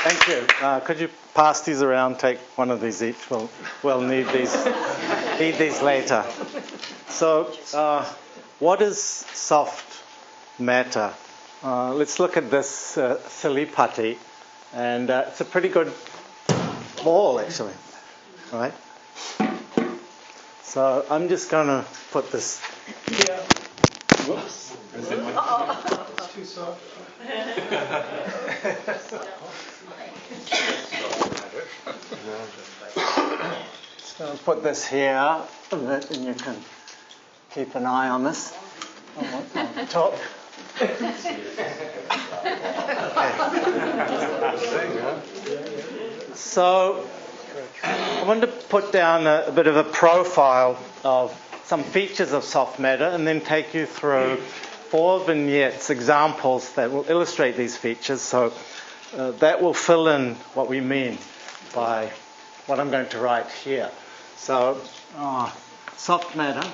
Thank you. Could you pass these around? Take one of these each. We'll need these later. So, what is soft matter? Let's look at this silly putty, and it's a pretty good ball, actually. All right. So I'm just going to put this here. Whoops. It's too soft. So I'll put this here, and you can keep an eye on this on the top. So I want to put down a bit of a profile of some features of soft matter and then take you through 4 vignettes, examples that will illustrate these features. So that will fill in what we mean by what I'm going to write here. So soft matter.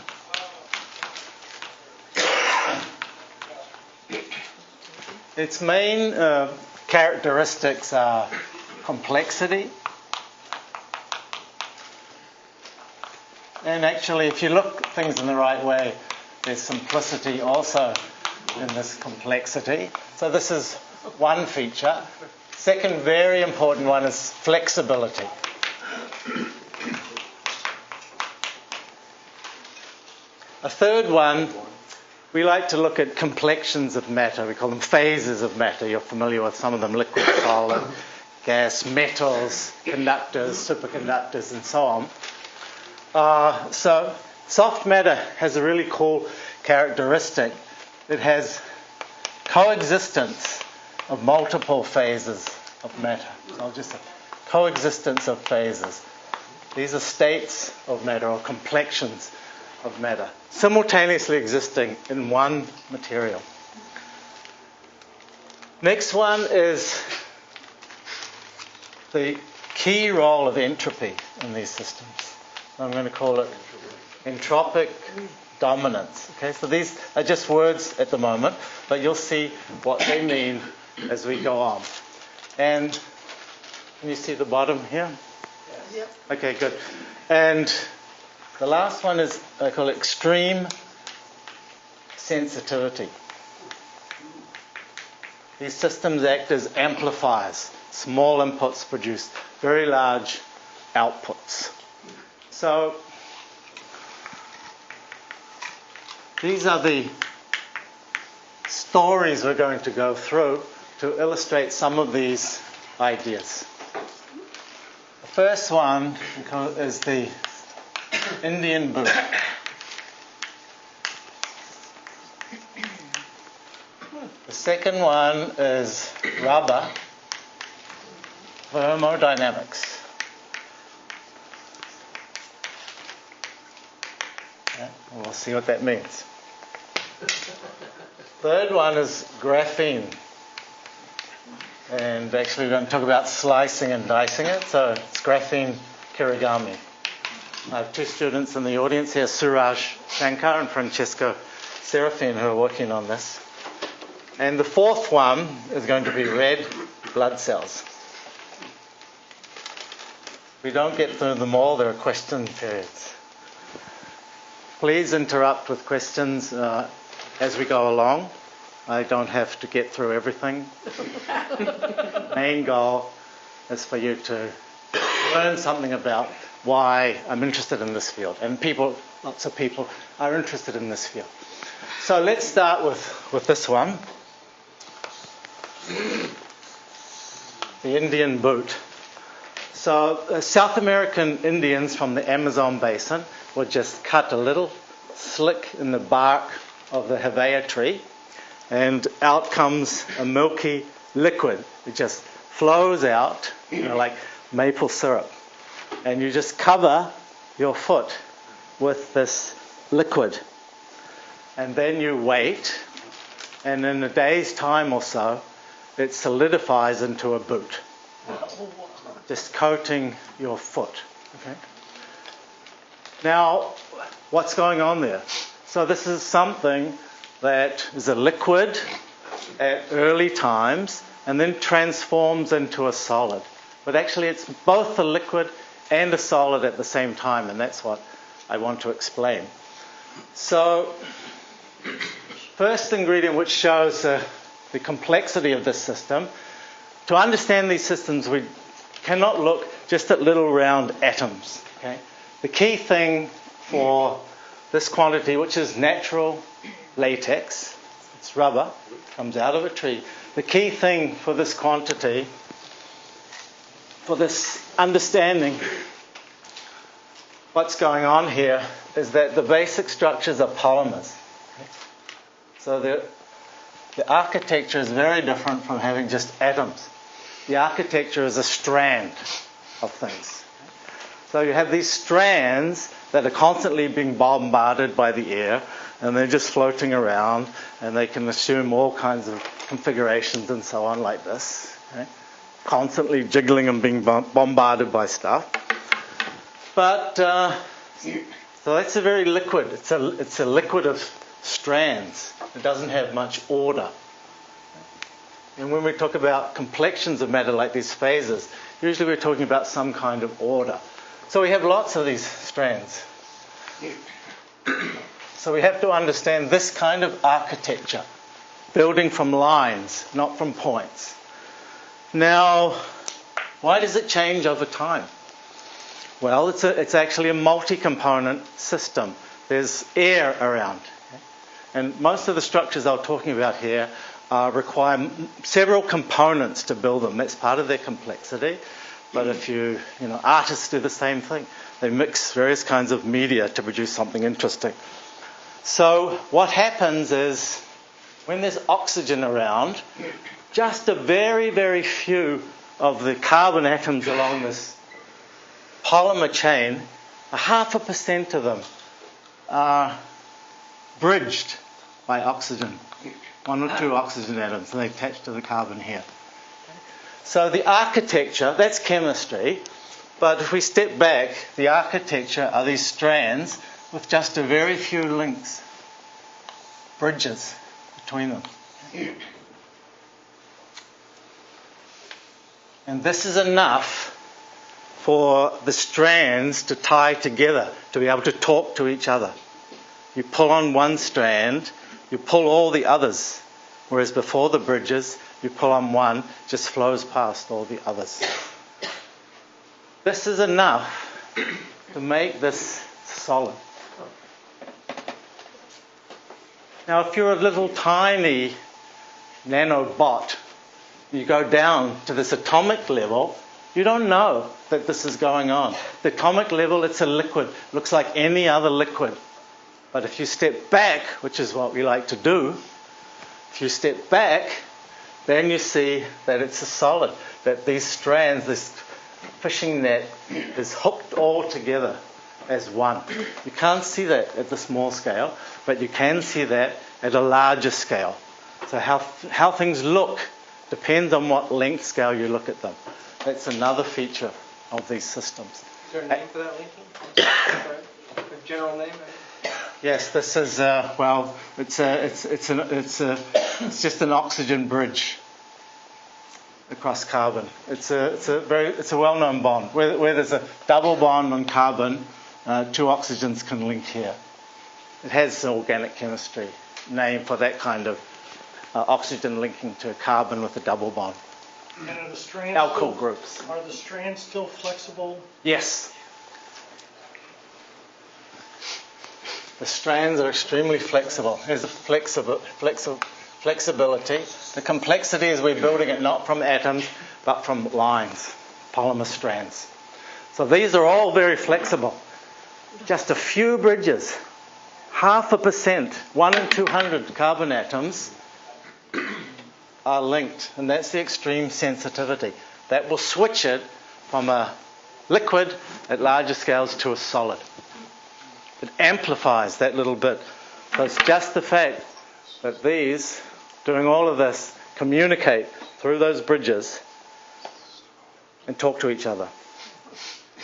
Its main characteristics are complexity. And actually, if you look at things in the right way, there's simplicity also in this complexity. So this is one feature. Second very important one is flexibility. A third one, we like to look at complexions of matter. We call them phases of matter. You're familiar with some of them: liquid, solid, gas, metals, conductors, superconductors, and so on. So soft matter has a really cool characteristic. It has coexistence of multiple phases of matter. So I'll just say coexistence of phases. These are states of matter or complexions of matter, simultaneously existing in one material. Next one is the key role of entropy in these systems. I'm going to call it entropic dominance. Okay, so these are just words at the moment, but you'll see what they mean as we go on. And can you see the bottom here? Yes. Yep. Okay, good. And the last one is, I call it extreme sensitivity. These systems act as amplifiers. Small inputs produce very large outputs. So these are the stories we're going to go through to illustrate some of these ideas. The first one is the Indian boot. The second one is rubber thermodynamics. Yeah, we'll see what that means. Third one is graphene. And actually we're going to talk about slicing and dicing it. So it's graphene kirigami. I have 2 students in the audience here, Suraj Shankar and Francesco Serafin, who are working on this. And the fourth one is going to be red blood cells. If we don't get through them all, there are question periods. Please interrupt with questions as we go along. I don't have to get through everything. Main goal is for you to learn something about why I'm interested in this field. And lots of people are interested in this field. So let's start with this one. The Indian boot. So South American Indians from the Amazon basin would just cut a little slick in the bark of the Hevea tree, and out comes a milky liquid. It just flows out, like maple syrup. And you just cover your foot with this liquid. And then you wait, and in a day's time or so, it solidifies into a boot. Just coating your foot. Okay. Now, what's going on there? So this is something that is a liquid at early times and then transforms into a solid. But actually it's both a liquid and a solid at the same time, and that's what I want to explain. So, first ingredient which shows the complexity of this system. To understand these systems, we cannot look just at little round atoms. Okay? The key thing for this quantity, which is natural latex, it's rubber, comes out of a tree. The key thing for this quantity, for this understanding what's going on here, is that the basic structures are polymers. Okay? So the architecture is very different from having just atoms. The architecture is a strand of things. So you have these strands that are constantly being bombarded by the air, and they're just floating around, and they can assume all kinds of configurations and so on like this. Okay? Constantly jiggling and being bombarded by stuff. But, so that's a very liquid. It's a liquid of strands. It doesn't have much order. And when we talk about complexions of matter like these phases, usually we're talking about some kind of order. So we have lots of these strands. So we have to understand this kind of architecture, building from lines, not from points. Now, why does it change over time? Well, it's actually a multi-component system. There's air around. Okay? And most of the structures I'm talking about here require several components to build them. That's part of their complexity. But if artists do the same thing. They mix various kinds of media to produce something interesting. So what happens is, when there's oxygen around, just a very, very few of the carbon atoms along this polymer chain, 0.5% of them are bridged by oxygen. 1 or 2 oxygen atoms, and they attach to the carbon here. So the architecture, that's chemistry, but if we step back, the architecture are these strands with just a very few links, bridges between them. And this is enough for the strands to tie together, to be able to talk to each other. You pull on one strand, you pull all the others, whereas before the bridges, you pull on one, just flows past all the others. This is enough to make this solid. Now, if you're a little tiny nanobot, you go down to this atomic level, you don't know that this is going on. The atomic level, it's a liquid. It looks like any other liquid. But if you step back, which is what we like to do, if you step back, then you see that it's a solid, that these strands, this fishing net, is hooked all together as one. You can't see that at the small scale, but you can see that at a larger scale. So how things look depends on what length scale you look at them. That's another feature of these systems. Is there a name for that linking? A general name? Yes, this is it's just an oxygen bridge across carbon. It's a well-known bond. Where there's a double bond on carbon, 2 oxygens can link here. It has an organic chemistry name for that kind of oxygen linking to a carbon with a double bond. And are the strands alkyl groups. Are the strands still flexible? Yes. The strands are extremely flexible. There's a flexibility. The complexity is we're building it not from atoms, but from lines, polymer strands. So these are all very flexible. Just a few bridges, 0.5%, 1 in 200 carbon atoms are linked, and that's the extreme sensitivity. That will switch it from a liquid at larger scales to a solid. It amplifies that little bit. So it's just the fact that these, doing all of this, communicate through those bridges and talk to each other.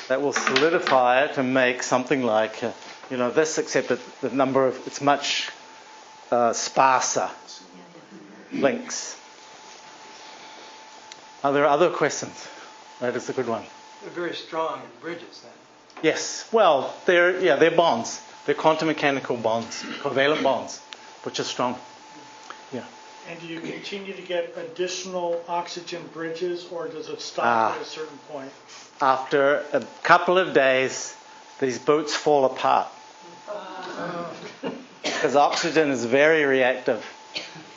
That will solidify it and make something like, this, except that it's much sparser links. Are there other questions? That is a good one. They're very strong bridges then. Yes. Well, they're bonds. They're quantum mechanical bonds, covalent bonds, which are strong. Yeah. And do you continue to get additional oxygen bridges, or does it stop at a certain point? After a couple of days, these boots fall apart. Because oxygen is very reactive.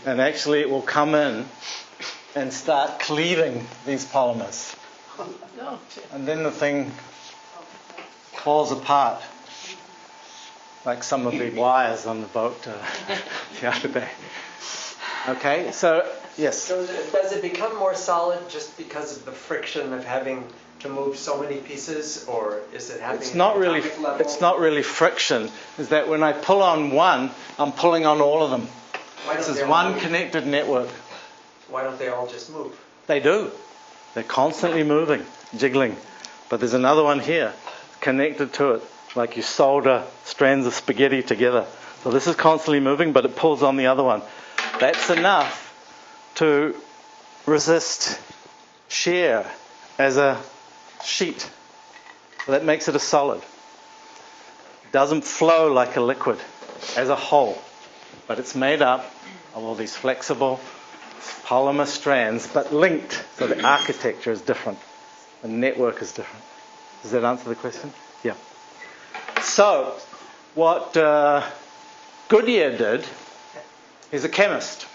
And actually it will come in and start cleaving these polymers. And then the thing falls apart. Like some of the wires on the boat the other day. Okay, so, yes. So does it become more solid just because of the friction of having to move so many pieces, or is it happening It's not really friction. Is that when I pull on one, I'm pulling on all of them. This is one connected network. Why don't they all just move? They do. They're constantly moving, jiggling. But there's another one here connected to it, like you solder strands of spaghetti together. So this is constantly moving, but it pulls on the other one. That's enough to resist shear as a sheet. So that makes it a solid. It doesn't flow like a liquid as a whole, but it's made up of all these flexible polymer strands, but linked. So the architecture is different. The network is different. Does that answer the question? Yeah. So what Goodyear did, he's a chemist.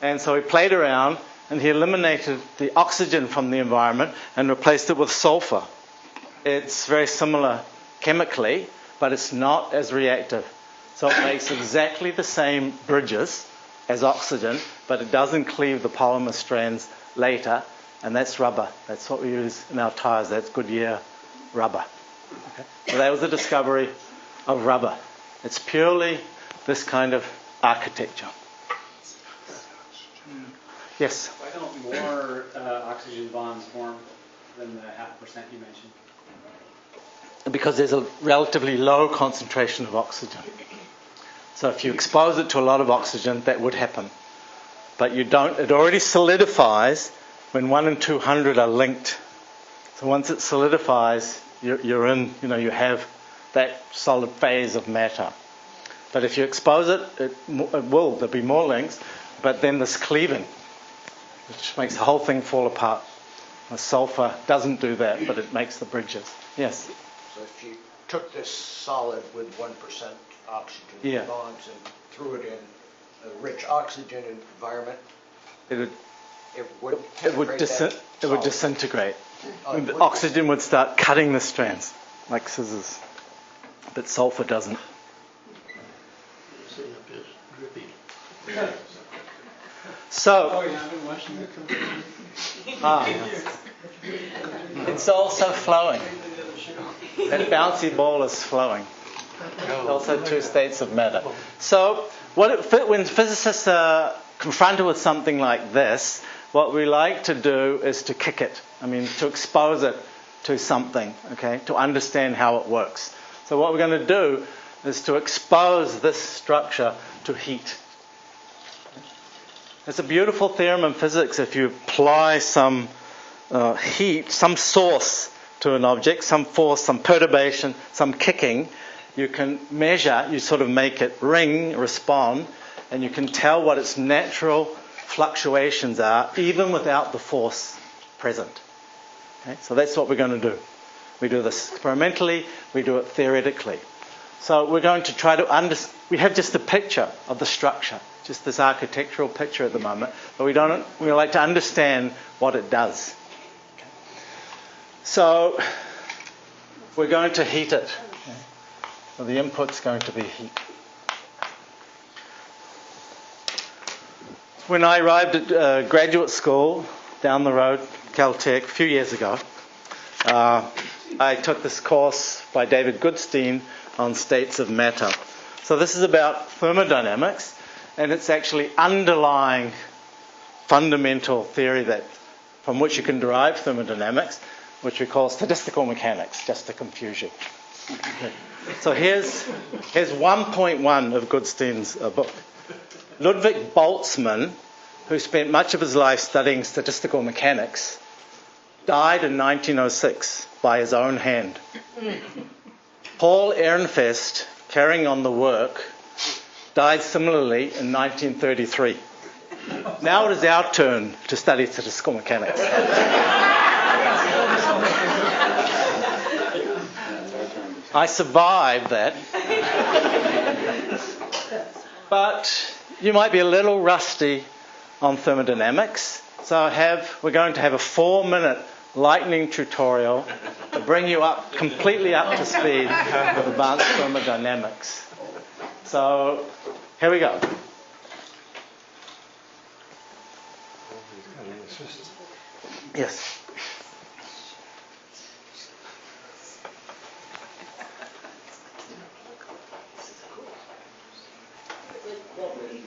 And so he played around and he eliminated the oxygen from the environment and replaced it with sulfur. It's very similar chemically, but it's not as reactive. So it makes exactly the same bridges as oxygen, but it doesn't cleave the polymer strands later, and that's rubber. That's what we use in our tires. That's Goodyear rubber. Okay? So that was the discovery of rubber. It's purely this kind of architecture. Yes? Why don't more oxygen bonds form than the 0.5% you mentioned? Because there's a relatively low concentration of oxygen. So if you expose it to a lot of oxygen, that would happen. But you don't. It already solidifies when 1 and 200 are linked. So once it solidifies, you're in. You have that solid phase of matter. But if you expose it, there'll be more links. But then there's cleaving, which makes the whole thing fall apart. The sulfur doesn't do that, but it makes the bridges. Yes. So if you took this solid with 1% oxygen bonds and threw it in a rich oxygen environment, it would would disintegrate. The oxygen would start cutting the strands like scissors, but sulfur doesn't. So, it's also flowing. That bouncy ball is flowing. Also two states of matter. So when physicists are confronted with something like this, what we like to do is to kick it. To expose it to something, okay, to understand how it works. So what we're going to do is to expose this structure to heat. It's a beautiful theorem in physics. If you apply some heat, some source to an object, some force, some perturbation, some kicking, you can measure, you sort of make it ring, respond, and you can tell what its natural fluctuations are, even without the force present. Okay? So that's what we're going to do. We do this experimentally, we do it theoretically. So we're going to try to understand. We have just a picture of the structure, just this architectural picture at the moment, but we like to understand what it does. Okay. So we're going to heat it. Okay. So the input's going to be heat. When I arrived at graduate school down the road, Caltech, a few years ago, I took this course by David Goodstein on states of matter. So this is about thermodynamics, and it's actually underlying fundamental theory from which you can derive thermodynamics, which we call statistical mechanics, just to confuse you. Okay. So here's 1.1 of Goodstein's book. Ludwig Boltzmann, who spent much of his life studying statistical mechanics, died in 1906 by his own hand. Paul Ehrenfest, carrying on the work, died similarly in 1933. Now it is our turn to study statistical mechanics. I survived that. But you might be a little rusty on thermodynamics, so we're going to have a 4-minute lightning tutorial to bring you up completely up to speed with advanced thermodynamics. So here we go. Yes.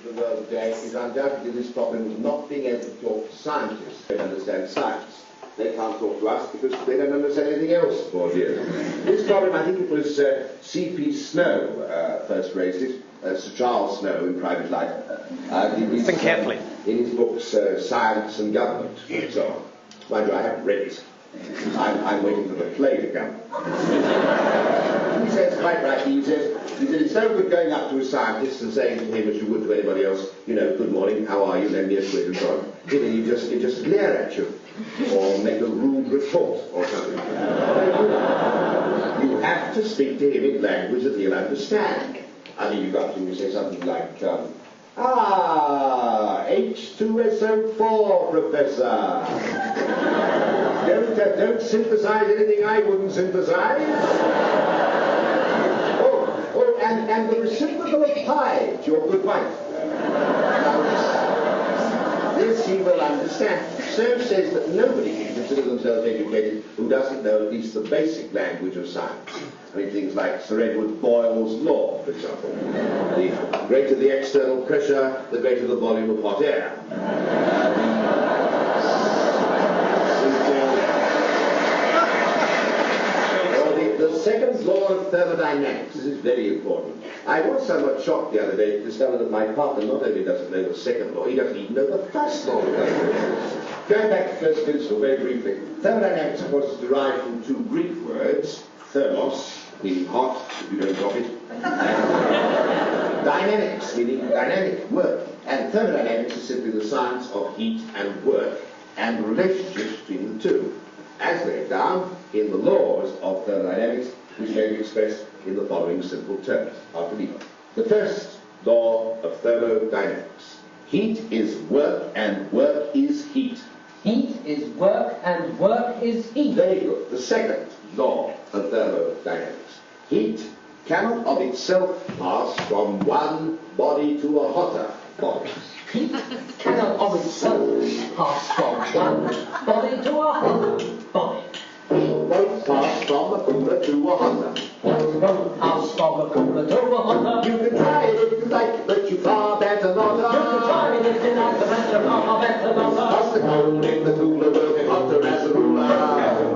The world today is undoubtedly this problem of not being able to talk to scientists. They don't understand science. They can't talk to us because they don't understand anything else, poor dear. This problem, I think it was C.P. Snow first raised it, Sir Charles Snow in private life. Think carefully. In his books, Science and Government, and so on. Mind you, I haven't read it. I'm waiting for the play to come. He says, quite rightly, he says, it's no good going up to a scientist and saying to him, as you would to anybody else, you know, good morning, how are you, lend me a quid, and so on. Then you just glare at you, or make a rude retort, or something. You have to speak to him in language that he'll understand. I mean, you go up to him and say something like, H2SO4, Professor. Don't synthesize anything I wouldn't synthesize. And the reciprocal of pi to your good wife. This he will understand. Snow says that nobody can consider themselves educated who doesn't know at least the basic language of science. I mean, things like Sir Edward Boyle's law, for example. The greater the external pressure, the greater the volume of hot air. The second law of thermodynamics, this is very important. I was somewhat shocked the other day to discover that my partner not only doesn't know the second law, he doesn't even know the first law of thermodynamics. Going back to first principle very briefly, thermodynamics, of course, is derived from two Greek words, thermos, meaning hot, if you don't drop it, and dynamics, meaning dynamic work. And thermodynamics is simply the science of heat and work and the relationships between the two, as laid down in the laws of thermodynamics, which may be expressed in the following simple terms. After me. The first law of thermodynamics. Heat is work and work is heat. Heat is work and work is heat. Very good. The second law of thermodynamics. Heat cannot of itself pass from one body to a hotter body. Heat cannot of itself pass from one body to a hotter body. Heat won't pass from a cooler to a hotter. Heat won't pass from a cooler to a hotter. You can try it if you like, but you far better not. You can try it if you like, but you far better not. Cause the cold in the cooler will get hotter as a ruler.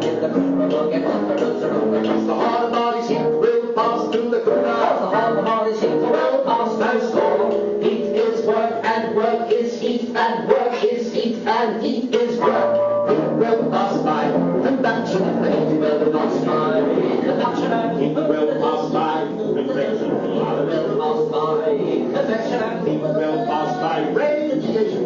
In the cooler will get hotter as a ruler. Cause the hotter body's heat will pass through the cooler. Cause the hotter body's heat will pass That's through the all. cooler. Heat is work and work is heat and work is heat and heat is work. Heat will pass by conduction and heat will pass by conduction and heat will pass by convection. Heat will pass by convection and heat will pass by radiation.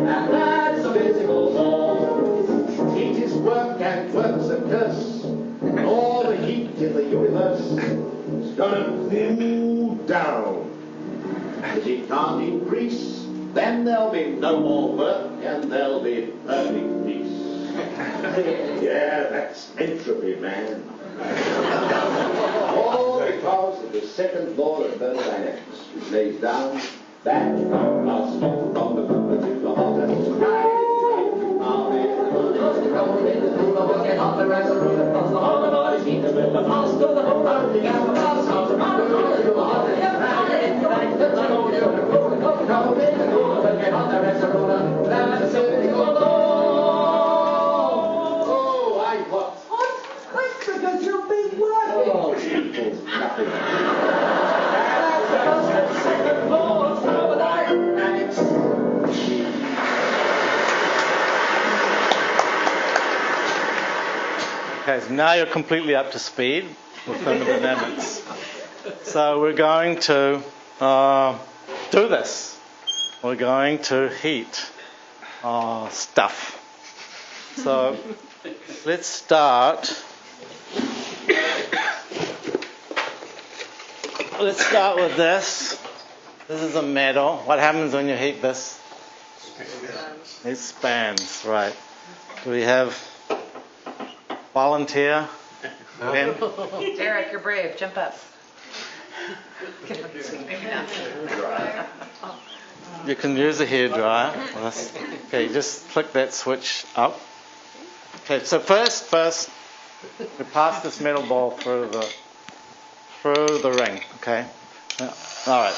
And that's a physical law. Heat is work and work's a curse. And all the heat in the universe is gonna cool down. If it can't increase, then there'll be no more work and there'll be perfect peace. Yeah, that's entropy, man. All because of the second law of thermodynamics, which lays down that pass from the cooler to the hotter. Get hotter as a ruler, cause the hotter body's heat will pass to the hotter. The gas will pass out the hotter to the hotter. If you like the cold, you're the cooler. Cold in the cooler will get hotter as a ruler. That's a simple law. Oh, I'm hot. Hot? Because you've been working. Oh, people, nothing. That's the second law of thermodynamics. Okay, so now you're completely up to speed with thermodynamics. So we're going to do this. We're going to heat stuff. So let's start. Let's start with this. This is a metal. What happens when you heat this? It expands, right. Do we have volunteer? Ben? Eric, you're brave. Jump up. You can use a hairdryer. Okay, just click that switch up. Okay, so first we pass this metal ball through the ring. Okay. All right.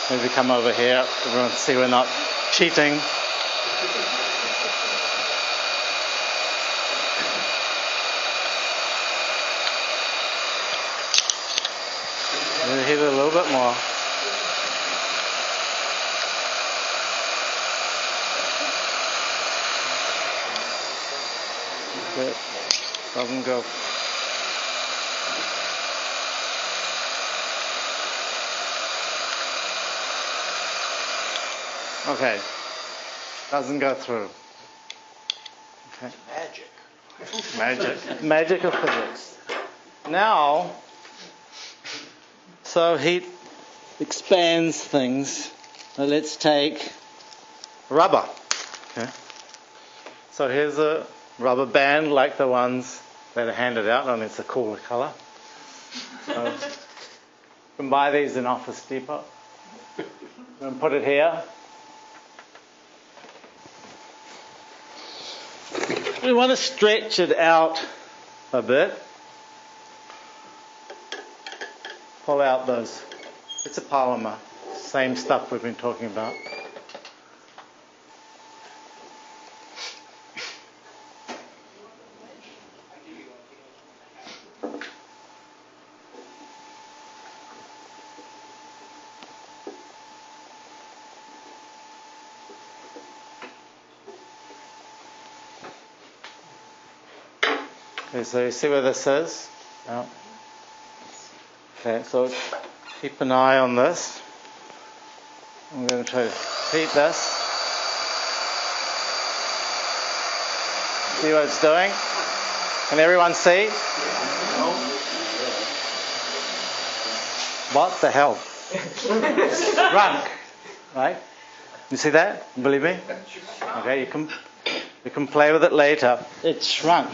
Maybe come over here. Everyone see we're not cheating. Maybe hit it a little bit more. It doesn't go. Okay, doesn't go through. Okay. Magic of physics. Now, so heat expands things. So let's take rubber. Okay. So here's a rubber band like the ones that are handed out, only it's a cooler colour. So you can buy these in Office Depot. I'm going to put it here. We want to stretch it out a bit. Pull out those. It's a polymer. Same stuff we've been talking about. Okay, so you see where this is? Yeah. Okay, so keep an eye on this. I'm going to try to heat this. See what it's doing? Can everyone see? What the hell? Shrunk. Right? You see that? Believe me? Okay, you can play with it later. It's shrunk.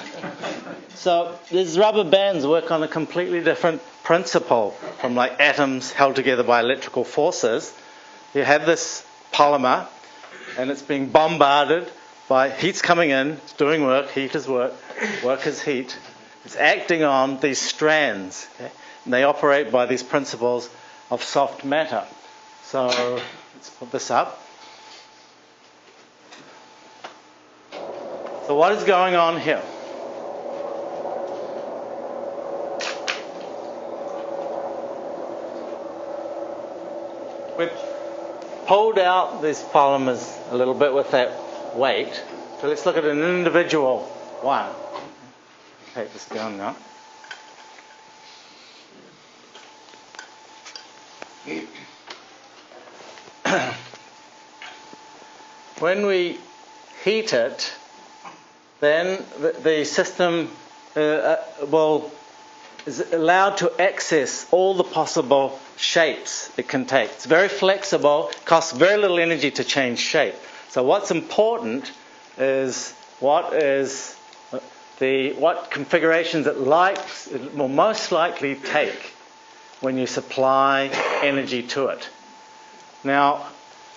So these rubber bands work on a completely different principle from like atoms held together by electrical forces. You have this polymer and it's being bombarded by heat's coming in, it's doing work, heat is work, work is heat. It's acting on these strands. Okay? And they operate by these principles of soft matter. So let's put this up. So what is going on here? We've pulled out these polymers a little bit with that weight. So let's look at an individual one. Take this down now. When we heat it, then the system is allowed to access all the possible shapes it can take. It's very flexible, costs very little energy to change shape. So what's important is what configurations it will most likely take when you supply energy to it. Now,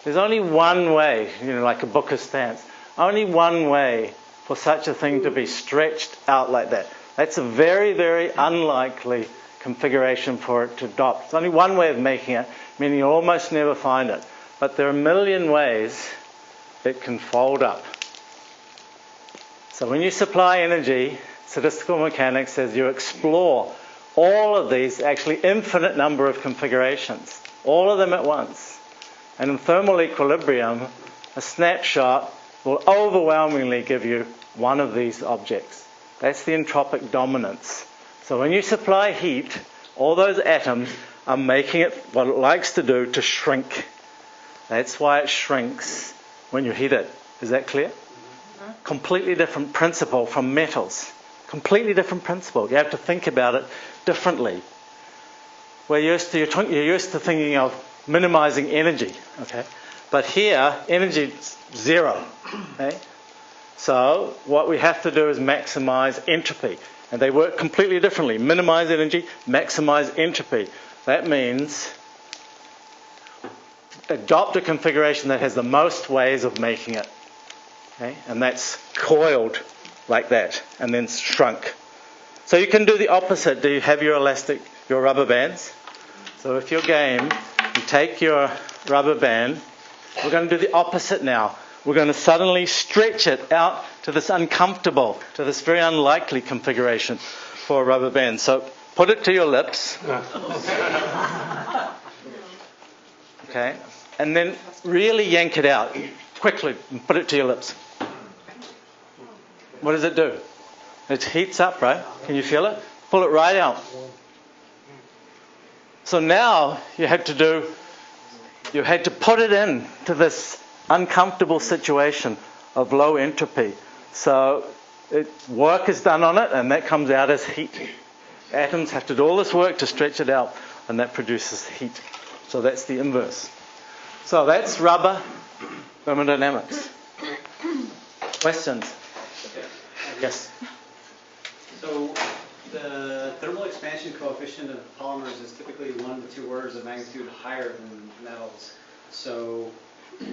there's only one way, like a book of stamps, only one way for such a thing to be stretched out like that. That's a very, very unlikely configuration for it to adopt. There's only one way of making it, meaning you'll almost never find it. But there are a million ways it can fold up. So when you supply energy, statistical mechanics says you explore all of these, actually infinite number of configurations, all of them at once. And in thermal equilibrium, a snapshot will overwhelmingly give you one of these objects. That's the entropic dominance. So when you supply heat, all those atoms are making it what it likes to do to shrink. That's why it shrinks when you heat it. Is that clear? Completely different principle from metals. Completely different principle. You have to think about it differently. You're used to thinking of minimizing energy, okay? But here, energy is zero, okay? So what we have to do is maximize entropy. And they work completely differently. Minimize energy, maximize entropy. That means adopt a configuration that has the most ways of making it. Okay? And that's coiled like that, and then shrunk. So you can do the opposite. Do you have your rubber bands? So if you're game, you take your rubber band. We're going to do the opposite now. We're going to suddenly stretch it out to this uncomfortable, to this very unlikely configuration for a rubber band. So put it to your lips. Okay? And then really yank it out quickly and put it to your lips. What does it do? It heats up, right? Can you feel it? Pull it right out. So now you had to put it in to this uncomfortable situation of low entropy. So work is done on it, and that comes out as heat. Atoms have to do all this work to stretch it out, and that produces heat. So that's the inverse. So that's rubber thermodynamics. Questions? Yes. So the thermal expansion coefficient of polymers is typically 1 to 2 orders of magnitude higher than metals. So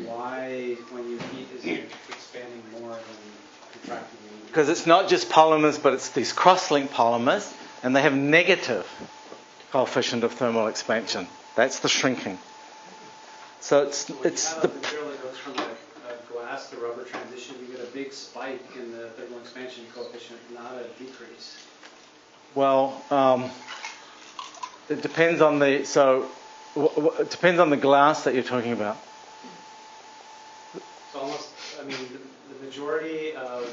why, when you heat, is it expanding more than contracting? Because it's not just polymers, but it's these cross-linked polymers, and they have negative coefficient of thermal expansion. That's the shrinking. So it's the material that goes from a glass to rubber transition, you get a big spike in the thermal expansion coefficient, not a decrease. Well, it depends on it depends on the glass that you're talking about. So almost, the majority of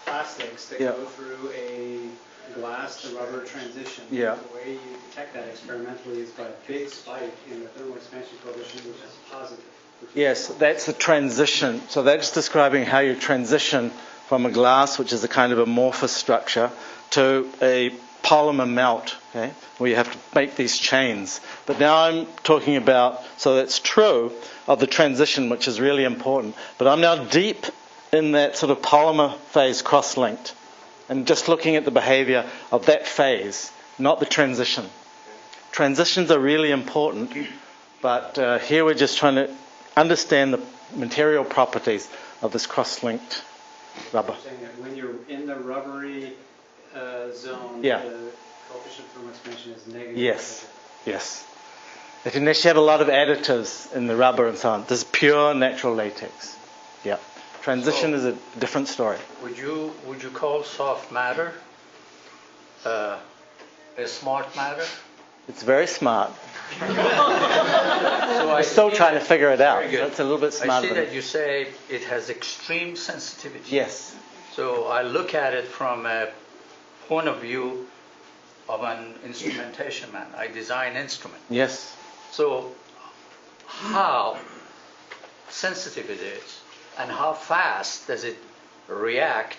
plastics that go through a glass to rubber transition, the way you detect that experimentally is by a big spike in the thermal expansion coefficient, which is positive. Yes, that's the transition. So that's describing how you transition from a glass, which is a kind of amorphous structure, to a polymer melt, okay, where you have to make these chains. But now I'm talking about, so that's true of the transition, which is really important. But I'm now deep in that sort of polymer phase cross-linked, and just looking at the behavior of that phase, not the transition. Transitions are really important, but here we're just trying to understand the material properties of this cross-linked rubber. Saying that when you're in the rubbery zone, Yeah. the coefficient of thermal expansion is negative. Yes. Unless you have a lot of additives in the rubber and so on. This is pure natural latex. Yeah. Transition is a different story. Would you call soft matter a smart matter? It's very smart. So I'm still trying to figure it out. So it's a little bit smarter. I see than that you say it has extreme sensitivity. Yes. So I look at it from a point of view of an instrumentation man. I design instruments. Yes. So how sensitive it is and how fast does it react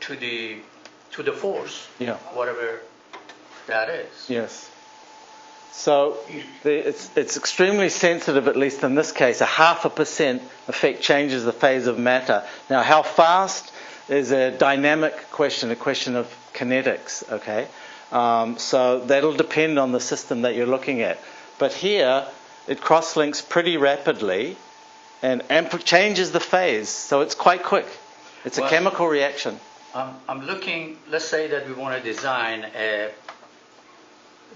to the force, whatever that is. Yes. So it's extremely sensitive, at least in this case. 0.5% effect changes the phase of matter. Now, how fast is a dynamic question, a question of kinetics, okay? So that'll depend on the system that you're looking at. But here, it cross-links pretty rapidly and changes the phase. So it's quite quick. It's a chemical reaction. I'm looking, let's say that we want to design a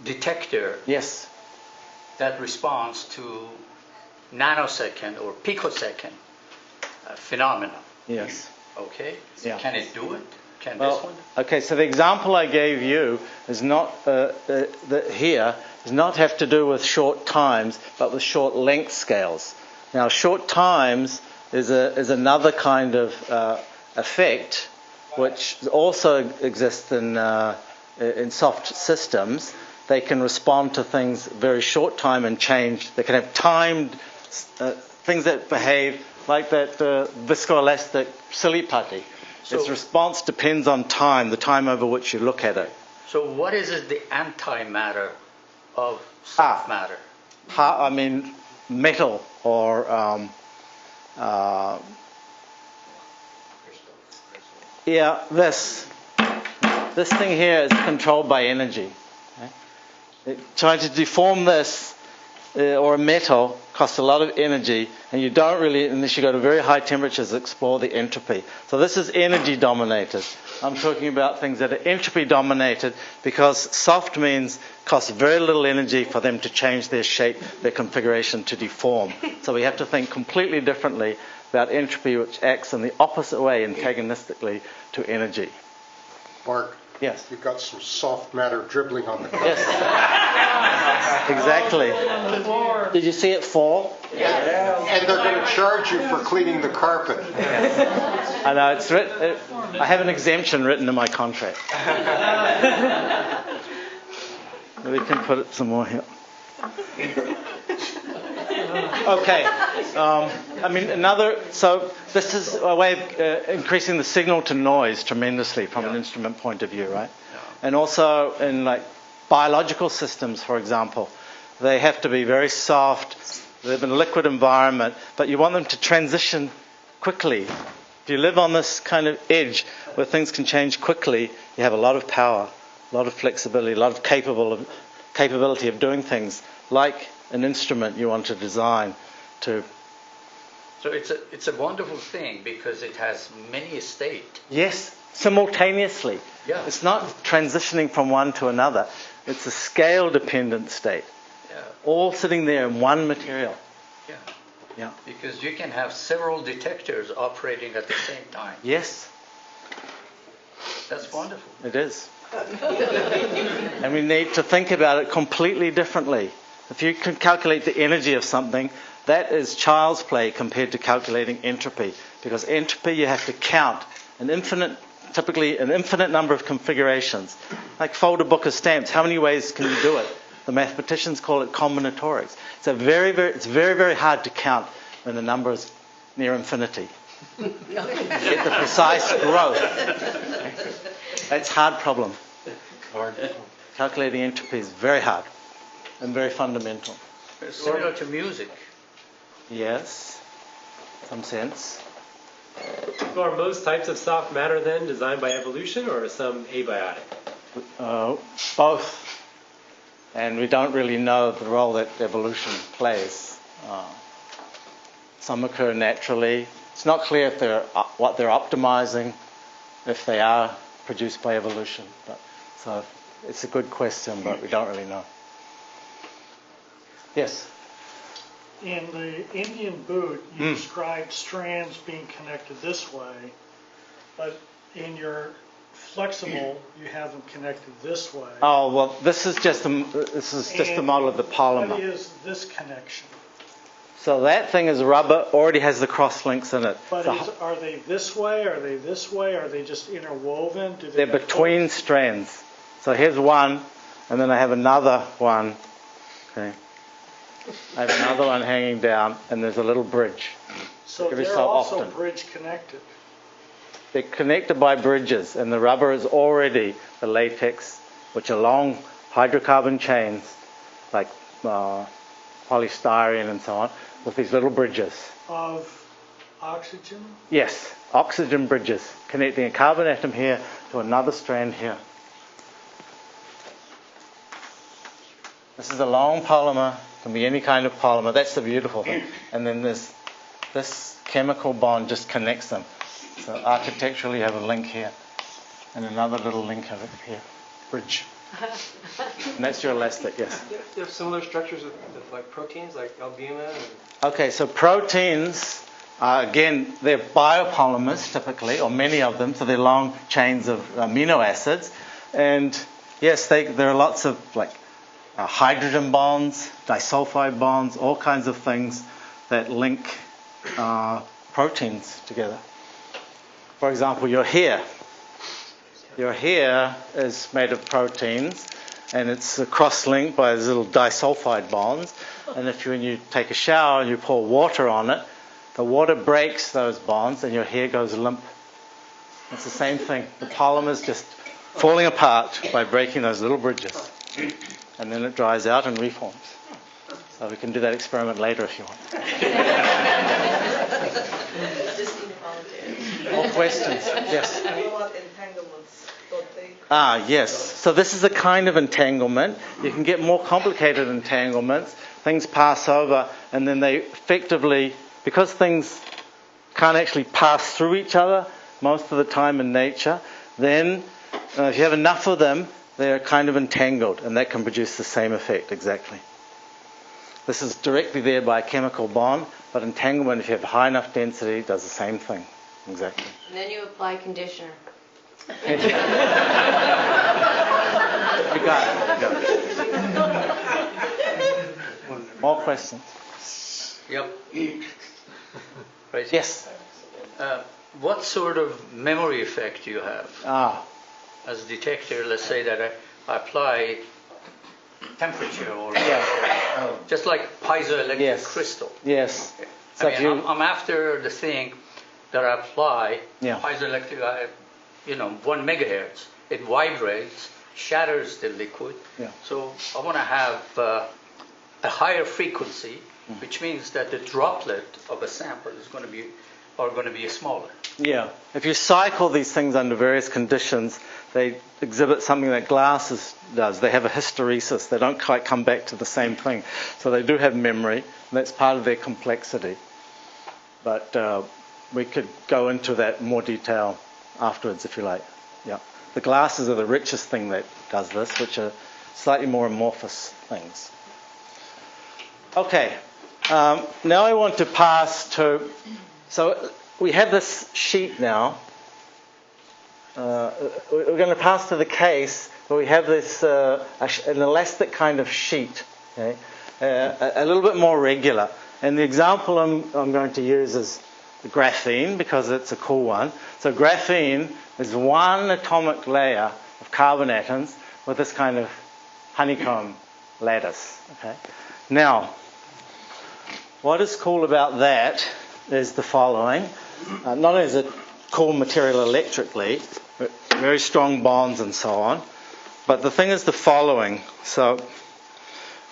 detector that responds to nanosecond or picosecond phenomena. Yes. Okay. Yeah. Can it do it? Can Well, this one? okay, so the example I gave you is not here does not have to do with short times, but with short length scales. Now, short times is another kind of effect which also exist in soft systems. They can respond to things very short time and change. They can have timed things that behave like that viscoelastic silly putty. Its response depends on time, the time over which you look at it. So what is the antimatter of soft matter? I mean, metal or this thing here is controlled by energy. Trying to deform this or a metal costs a lot of energy, and you don't really, unless you go to very high temperatures, explore the entropy. So this is energy dominated. I'm talking about things that are entropy dominated because soft means costs very little energy for them to change their shape, their configuration, to deform. So we have to think completely differently about entropy, which acts in the opposite way, antagonistically to energy. Mark, yes, you've got some soft matter dribbling on the carpet. Yes, exactly. Did you see it fall? Yeah. And they're going to charge you for cleaning the carpet. I know, it's I have an exemption written in my contract. We can put it some more here. Okay. So this is a way of increasing the signal to noise tremendously from an instrument point of view, right? And also in like biological systems, for example, they have to be very soft. They live in a liquid environment, but you want them to transition quickly. If you live on this kind of edge where things can change quickly, you have a lot of power, a lot of flexibility, a lot of capability of doing things like an instrument you want to design to. So it's a wonderful thing because it has many states. Yes, simultaneously. Yeah. It's not transitioning from one to another. It's a scale-dependent state. Yeah. All sitting there in one material. Yeah. Yeah. Because you can have several detectors operating at the same time. Yes. That's wonderful. It is. And we need to think about it completely differently. If you can calculate the energy of something, that is child's play compared to calculating entropy. Because entropy, you have to count typically an infinite number of configurations. Like fold a book of stamps, how many ways can you do it? The mathematicians call it combinatorics. It's very, very hard to count when the number is near infinity. You get the precise growth. That's a hard problem. Calculating entropy is very hard and very fundamental. It's similar to music. Yes, some sense. So are most types of soft matter then designed by evolution or some abiotic? Both. And we don't really know the role that evolution plays. Some occur naturally. It's not clear if what they're optimizing, if they are produced by evolution. So it's a good question, but we don't really know. Yes? In the Indian boot, you described strands being connected this way, but in your flexible, you have them connected this way. Oh, well, this is just a model of the polymer. What is this connection? So that thing is rubber, already has the cross links in it. But are they this way? Are they this way? Are they just interwoven? They're between strands. So here's one, and then I have another one. Okay. I have another one hanging down, and there's a little bridge. So every they're so also often. bridge connected. They're connected by bridges, and the rubber is already the latex, which are long hydrocarbon chains, like polystyrene and so on, with these little bridges. Of oxygen? Yes, oxygen bridges, connecting a carbon atom here to another strand here. This is a long polymer, can be any kind of polymer. That's the beautiful thing. And then this chemical bond just connects them. So architecturally, you have a link here, and another little link over here, bridge. And that's your elastic, yes. They have similar structures with like proteins, like albumin. Okay, so proteins, again, they're biopolymers typically, or many of them. So they're long chains of amino acids, and yes, there are lots of like hydrogen bonds, disulfide bonds, all kinds of things that link proteins together. For example, your hair. Your hair is made of proteins, and it's cross-linked by these little disulfide bonds. And when you take a shower and you pour water on it, the water breaks those bonds and your hair goes limp. It's the same thing. The polymer's just falling apart by breaking those little bridges. And then it dries out and reforms. So we can do that experiment later if you want. More questions? Yes? What about entanglements? Yes. So this is a kind of entanglement. You can get more complicated entanglements. Things pass over, and then they effectively, because things can't actually pass through each other most of the time in nature, then if you have enough of them, they're kind of entangled, and that can produce the same effect exactly. This is directly there by a chemical bond, but entanglement, if you have high enough density, does the same thing. Exactly. And then you apply conditioner. You got it. More questions? Yep. Right. Yes. What sort of memory effect do you have? As a detector, let's say that I apply temperature or just like piezoelectric crystal. Yes. So I'm after the thing that I apply piezoelectric, 1 megahertz. It vibrates, shatters the liquid. Yeah. So I want to have a higher frequency, which means that the droplet of a sample is going to be smaller. Yeah. If you cycle these things under various conditions, they exhibit something that glass does. They have a hysteresis. They don't quite come back to the same thing. So they do have memory, and that's part of their complexity. But we could go into that in more detail afterwards, if you like. Yeah. The glasses are the richest thing that does this, which are slightly more amorphous things. Okay. Now I want to pass to... So we have this sheet now. We're going to pass to the case where we have this an elastic kind of sheet, okay? A little bit more regular. And the example I'm going to use is graphene, because it's a cool one. So graphene is one atomic layer of carbon atoms with this kind of honeycomb lattice. Okay. Now, what is cool about that is the following. Not only is it cool material electrically, but very strong bonds and so on, but the thing is the following. So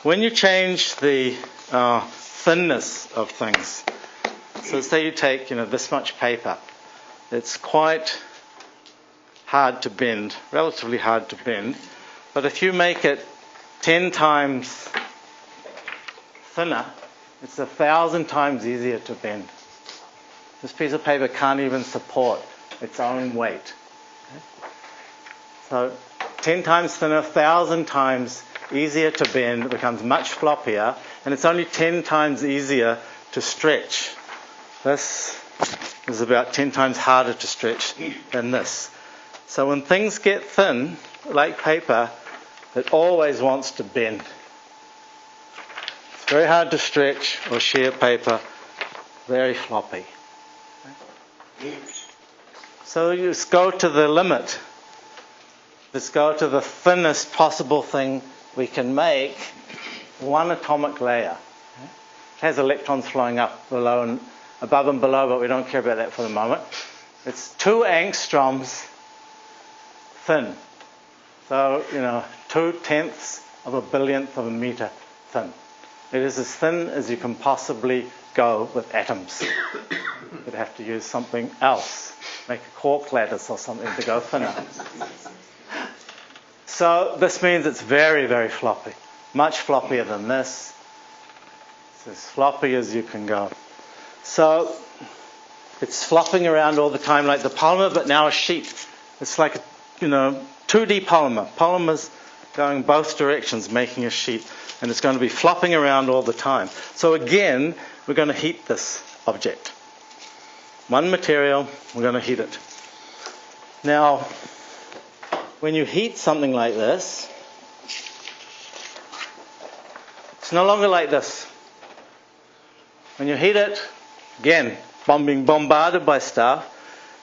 when you change the thinness of things, so say you take this much paper, it's quite hard to bend, relatively hard to bend, but if you make it 10 times thinner, it's 1,000 times easier to bend. This piece of paper can't even support its own weight. Okay? So 10 times thinner, 1,000 times easier to bend, it becomes much floppier, and it's only 10 times easier to stretch. This is about 10 times harder to stretch than this. So when things get thin, like paper, it always wants to bend. It's very hard to stretch or shear paper, very floppy. So you just go to the limit. Let's go to the thinnest possible thing we can make, one atomic layer. It has electrons flowing up below and above and below, but we don't care about that for the moment. It's 2 angstroms thin. So, 2/10 of a billionth of a meter thin. It is as thin as you can possibly go with atoms. You'd have to use something else, make a quark lattice or something to go thinner. So this means it's very, very floppy. Much floppier than this. It's as floppy as you can go. So it's flopping around all the time like the polymer, but now a sheet. It's like a 2D polymer. Polymers going both directions, making a sheet. And it's going to be flopping around all the time. So again, we're going to heat this object. One material, we're going to heat it. Now, when you heat something like this, it's no longer like this. When you heat it, again, being bombarded by stuff,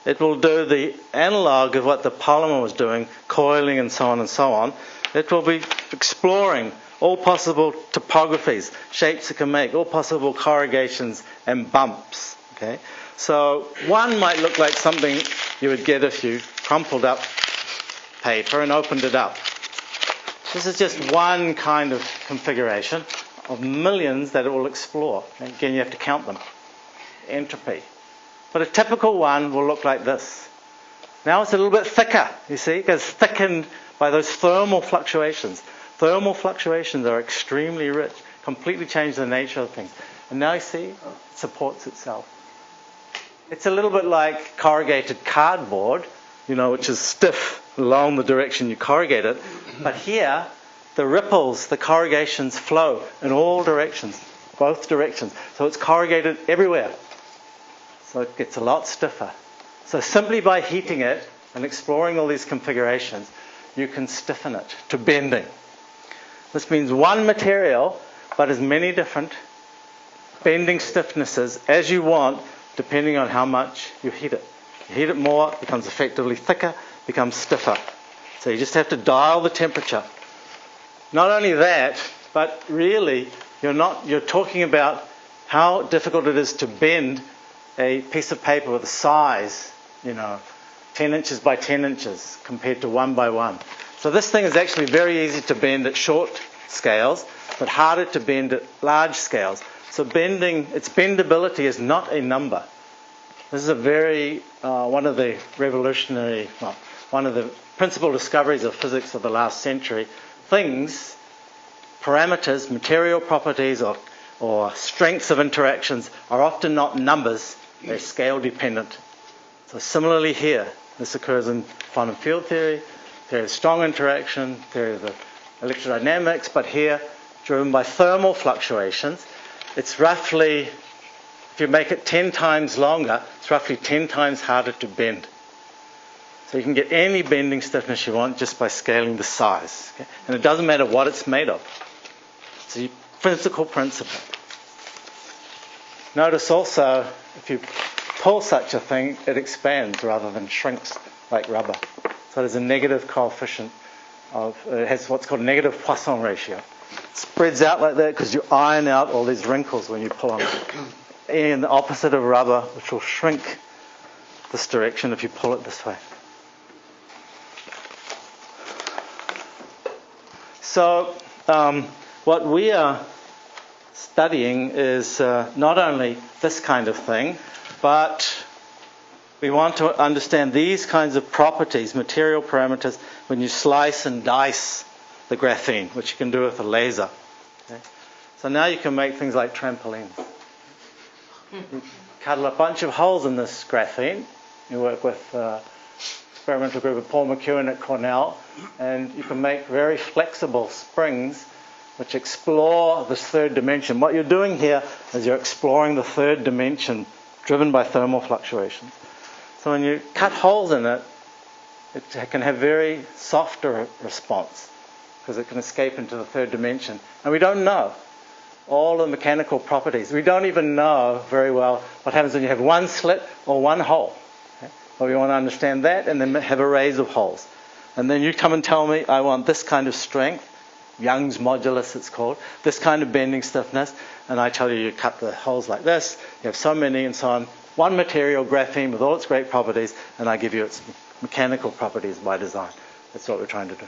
it will do the analog of what the polymer was doing, coiling and so on and so on. It will be exploring all possible topographies, shapes it can make, all possible corrugations and bumps. Okay? So one might look like something you would get if you crumpled up paper and opened it up. This is just one kind of configuration of millions that it will explore. And again, you have to count them. Entropy. But a typical one will look like this. Now it's a little bit thicker, you see. It gets thickened by those thermal fluctuations. Thermal fluctuations are extremely rich, completely change the nature of things. And now you see, it supports itself. It's a little bit like corrugated cardboard, which is stiff along the direction you corrugate it. But here, the ripples, the corrugations flow in all directions, both directions. So it's corrugated everywhere. So it gets a lot stiffer. So simply by heating it and exploring all these configurations, you can stiffen it to bending. This means one material, but as many different bending stiffnesses as you want, depending on how much you heat it. You heat it more, it becomes effectively thicker, becomes stiffer. So you just have to dial the temperature. Not only that, but really, you're talking about how difficult it is to bend a piece of paper with a size, 10 inches by 10 inches compared to 1 by 1. So this thing is actually very easy to bend at short scales, but harder to bend at large scales. So its bendability is not a number. This is one of the principal discoveries of physics of the last century. Things, parameters, material properties, or strengths of interactions are often not numbers, they're scale dependent. So similarly here, this occurs in quantum field theory, theory of strong interaction, theory of the electrodynamics, but here, driven by thermal fluctuations, it's roughly, if you make it 10 times longer, it's roughly 10 times harder to bend. So you can get any bending stiffness you want just by scaling the size. Okay? And it doesn't matter what it's made of. It's a physical principle. Notice also, if you pull such a thing, it expands rather than shrinks like rubber. So there's a negative coefficient it has what's called a negative Poisson ratio. It spreads out like that because you iron out all these wrinkles when you pull on it. And the opposite of rubber, which will shrink this direction if you pull it this way. So what we are studying is not only this kind of thing, but we want to understand these kinds of properties, material parameters, when you slice and dice the graphene, which you can do with a laser. Okay? So now you can make things like trampolines. You cut a bunch of holes in this graphene. You work with experimental group of Paul McEwen at Cornell, and you can make very flexible springs which explore this third dimension. What you're doing here is you're exploring the third dimension driven by thermal fluctuations. So when you cut holes in it, it can have very softer response because it can escape into the third dimension. And we don't know all the mechanical properties. We don't even know very well what happens when you have one slit or one hole. Okay? Well, we want to understand that and then have arrays of holes. And then you come and tell me, I want this kind of strength, Young's modulus it's called, this kind of bending stiffness, and I tell you, you cut the holes like this, you have so many and so on. One material, graphene, with all its great properties, and I give you its mechanical properties by design. That's what we're trying to do.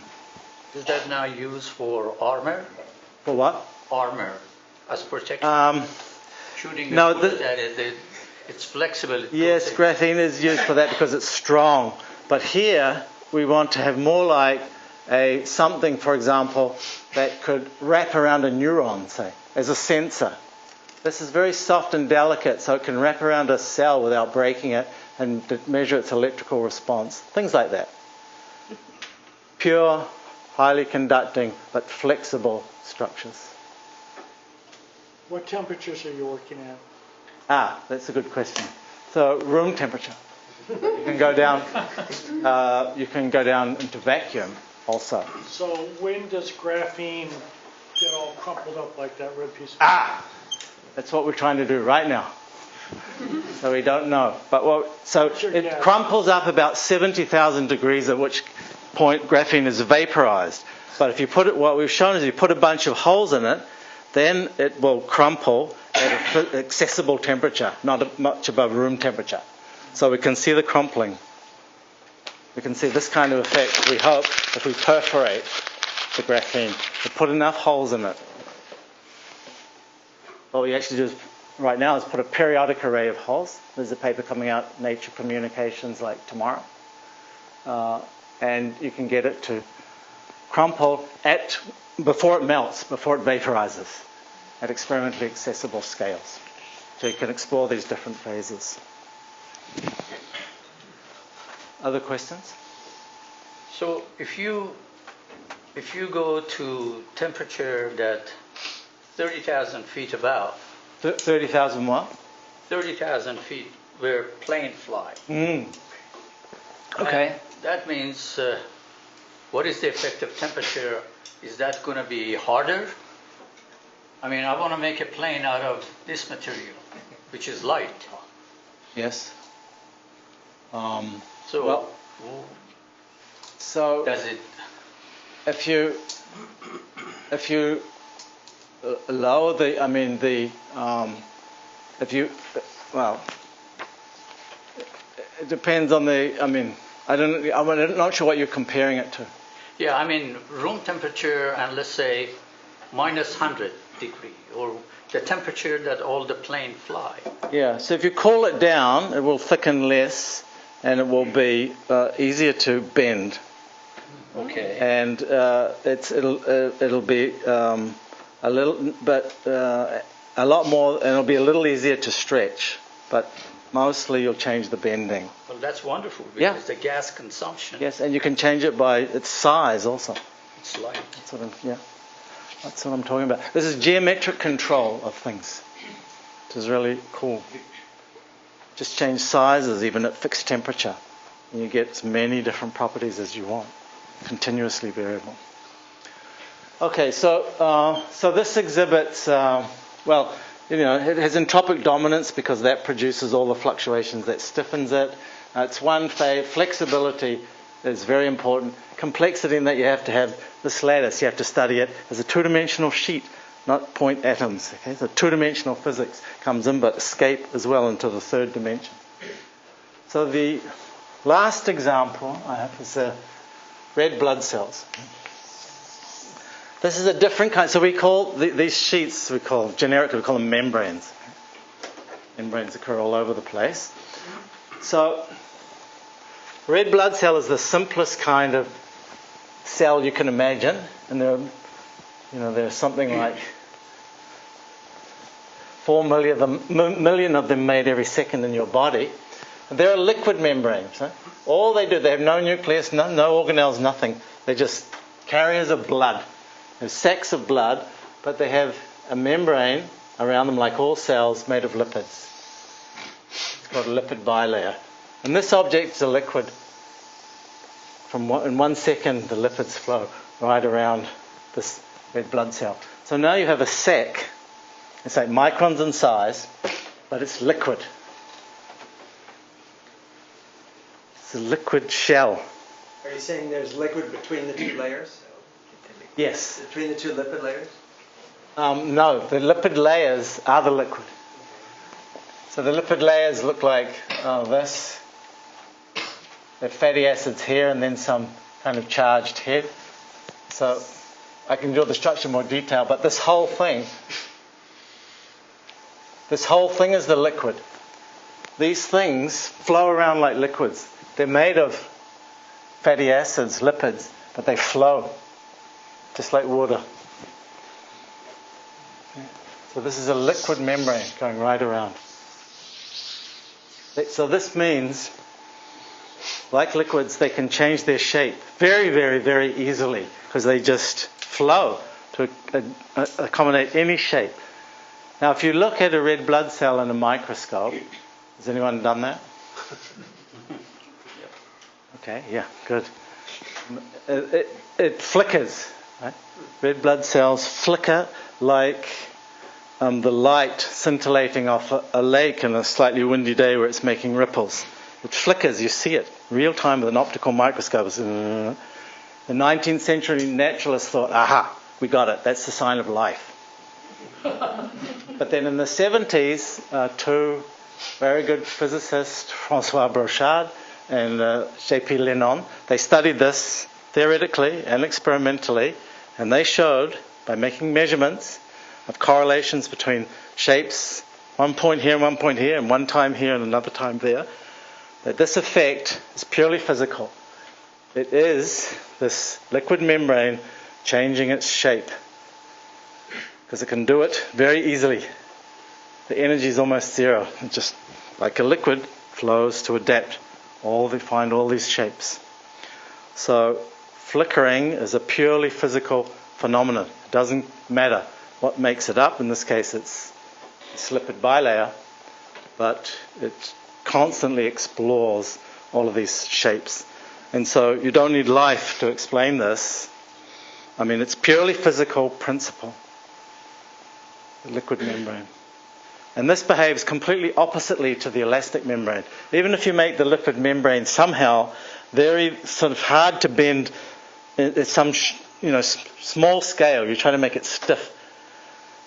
Is that now used for armor? For what? Armor, as protection. Shooting no, it's flexible. Yes, graphene is used for that because it's strong. But here, we want to have more like something, for example, that could wrap around a neuron, say, as a sensor. This is very soft and delicate, so it can wrap around a cell without breaking it and measure its electrical response. Things like that. Pure, highly conducting, but flexible structures. What temperatures are you working at? That's a good question. So room temperature. You can go down. You can go down into vacuum also. So when does graphene get all crumpled up like that red piece of That's what we're trying to do right now. So we don't know. But so it crumples up about 70,000 degrees, at which point graphene is vaporized. But if you put it, what we've shown is you put a bunch of holes in it, then it will crumple at an accessible temperature, not much above room temperature. So we can see the crumpling. We can see this kind of effect, we hope, if we perforate the graphene. We put enough holes in it. What we actually do right now is put a periodic array of holes. There's a paper coming out, Nature Communications, like tomorrow. And you can get it to crumple before it melts, before it vaporizes, at experimentally accessible scales. So you can explore these different phases. Other questions? So if you go to temperature that 30,000 feet above. 30,000 what? 30,000 feet where planes fly. Okay. And that means, what is the effective temperature? Is that going to be harder? I mean, I want to make a plane out of this material, which is light. Yes. So does it? If you lower it depends on I'm not sure what you're comparing it to. Yeah, I mean room temperature and let's say minus 100 degree, or the temperature that all the plane fly. Yeah, so if you cool it down, it will thicken less, and it will be easier to bend. Okay. And it'll be a lot more, and it'll be a little easier to stretch, but mostly you'll change the bending. Well, that's wonderful because the gas consumption. Yes, and you can change it by its size also. It's light. That's what I'm talking about. This is geometric control of things, which is really cool. Just change sizes even at fixed temperature, and you get as many different properties as you want, continuously variable. Okay, so this exhibits, it has entropic dominance because that produces all the fluctuations that stiffens it. It's one phase. Flexibility is very important. Complexity in that you have to have this lattice. You have to study it as a two-dimensional sheet, not point atoms. Okay, so two-dimensional physics comes in, but escape as well into the third dimension. So the last example I have is red blood cells. This is a different kind. So we call these sheets, generically, we call them membranes. Membranes occur all over the place. So red blood cell is the simplest kind of cell you can imagine, and there's something like 4 million of them made every second in your body. And they're liquid membranes. Right? All they do, they have no nucleus, no organelles, nothing. They're just carriers of blood. They're sacs of blood, but they have a membrane around them, like all cells, made of lipids. It's called a lipid bilayer. And this object is a liquid. In 1 second, the lipids flow right around this red blood cell. So now you have a sac. It's like microns in size, but it's liquid. It's a liquid shell. Are you saying there's liquid between the two layers? Yes. Between the two lipid layers? No, the lipid layers are the liquid. So the lipid layers look like this. The fatty acids here, and then some kind of charged head. So I can draw the structure in more detail, but this whole thing is the liquid. These things flow around like liquids. They're made of fatty acids, lipids, but they flow just like water. So this is a liquid membrane going right around. So this means, like liquids, they can change their shape very, very, very easily because they just flow to accommodate any shape. Now, if you look at a red blood cell in a microscope, has anyone done that? Okay, yeah, good. It flickers. Right? Red blood cells flicker like the light scintillating off a lake in a slightly windy day where it's making ripples. It flickers, you see it, real time with an optical microscope. The 19th century naturalists thought, aha, we got it, that's the sign of life. But then in the 70s, two very good physicists, Francois Brochard and J.P. Lennon, they studied this theoretically and experimentally, and they showed, by making measurements of correlations between shapes, one point here and one point here, and one time here and another time there, that this effect is purely physical. It is this liquid membrane changing its shape, because it can do it very easily. The energy is almost zero. It just, like a liquid, flows to adapt. Find all these shapes. So flickering is a purely physical phenomenon. It doesn't matter what makes it up. In this case, it's this lipid bilayer, but it constantly explores all of these shapes. And so you don't need life to explain this. I mean, it's purely physical principle, the liquid membrane. And this behaves completely oppositely to the elastic membrane. Even if you make the lipid membrane somehow very sort of hard to bend at some small scale, you try to make it stiff.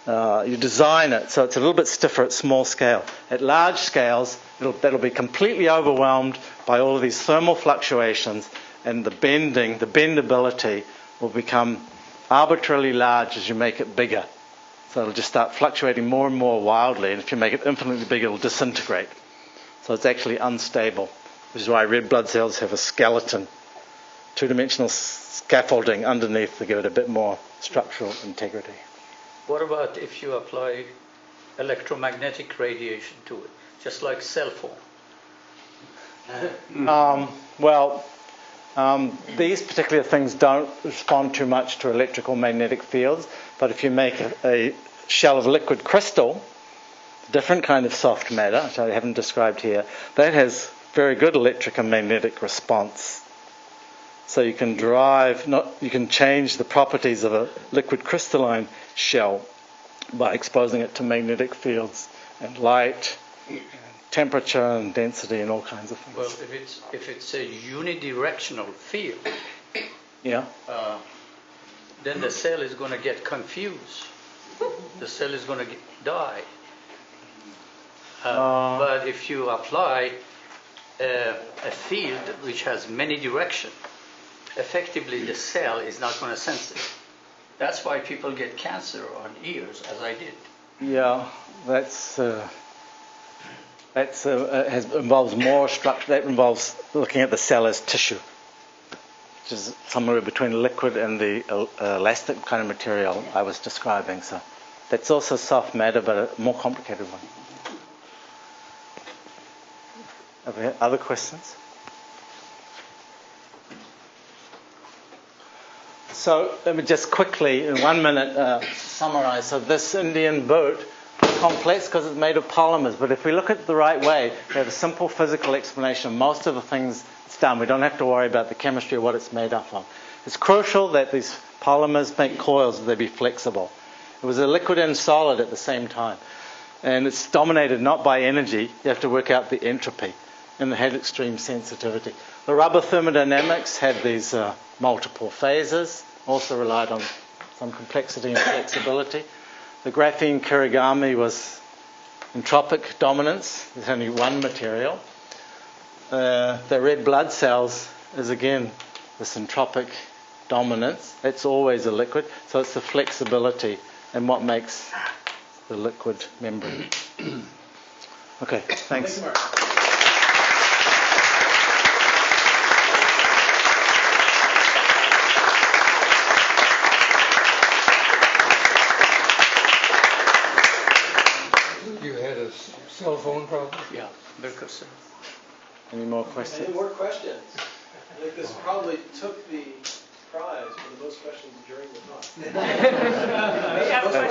You design it so it's a little bit stiffer at small scale. At large scales, that'll be completely overwhelmed by all of these thermal fluctuations, and the bendability will become arbitrarily large as you make it bigger. So it'll just start fluctuating more and more wildly, and if you make it infinitely big, it'll disintegrate. So it's actually unstable, which is why red blood cells have a skeleton, two-dimensional scaffolding underneath to give it a bit more structural integrity. What about if you apply electromagnetic radiation to it, just like cell phone? These particular things don't respond too much to electrical magnetic fields, but if you make a shell of liquid crystal, a different kind of soft matter, which I haven't described here, that has very good electric and magnetic response. So you can you can change the properties of a liquid crystalline shell by exposing it to magnetic fields and light, and temperature and density and all kinds of things. Well, if it's a unidirectional field, then the cell is going to get confused. The cell is going to die. But if you apply a field which has many directions, effectively the cell is not going to sense it. That's why people get cancer on ears, as I did. Yeah, involves more structure. That involves looking at the cell as tissue, which is somewhere between liquid and the elastic kind of material I was describing. So that's also soft matter, but a more complicated one. Other questions? So let me just quickly, in 1 minute, summarize. So this Indian boat is complex because it's made of polymers, but if we look at it the right way, we have a simple physical explanation of most of the things it's done. We don't have to worry about the chemistry or what it's made up of. It's crucial that these polymers make coils, that they be flexible. It was a liquid and solid at the same time. And it's dominated not by energy, you have to work out the entropy, and it had extreme sensitivity. The rubber thermodynamics had these multiple phases, also relied on some complexity and flexibility. The graphene kirigami was entropic dominance. There's only one material. The red blood cells is again this entropic dominance. It's always a liquid, so it's the flexibility and what makes the liquid membrane. Okay, thanks. Cell phone problem? Yeah, because. Any more questions? Any more questions? I think this probably took the prize for the most questions during the talk.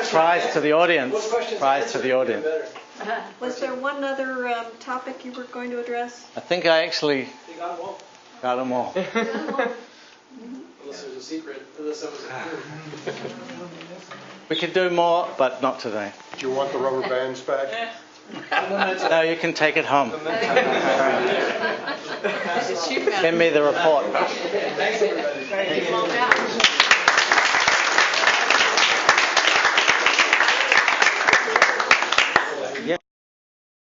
Prize to the audience. Prize to the audience. Was there one other topic you were going to address? I think I actually got them all. Got them all. Unless there's a secret, unless that was a clue. We can do more, but not today. Do you want the rubber bands back? No, you can take it home. Send me the report. Thanks, everybody.